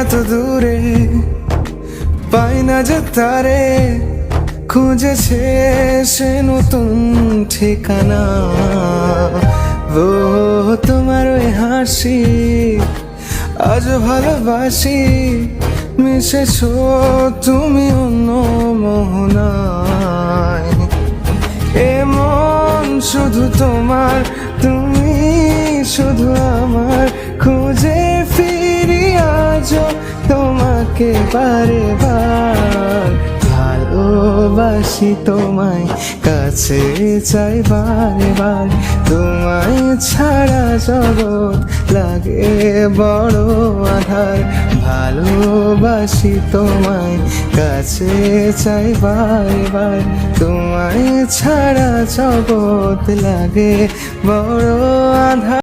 এত দূরে পাই না যে তারে, খুঁজেছে সে নতুন ঠিকানা। ও তোমার ওই হাসি আজ ভালোবাসি, মিশেছো তুমি অন্য মোহনায়। এমন শুধু তোমার, তুমি শুধু আমার, খুঁজে ফিরি আজও তোমাকে বারে বার। ভালোবাসি তোমায়, কাছে চাই বারে বার, তোমায় ছাড়া জগৎ লাগে বড় আধার। ভালোবাসি তোমায়, কাছে চাই বারে বার, তোমায় ছাড়া জগৎ লাগে বড় আধার।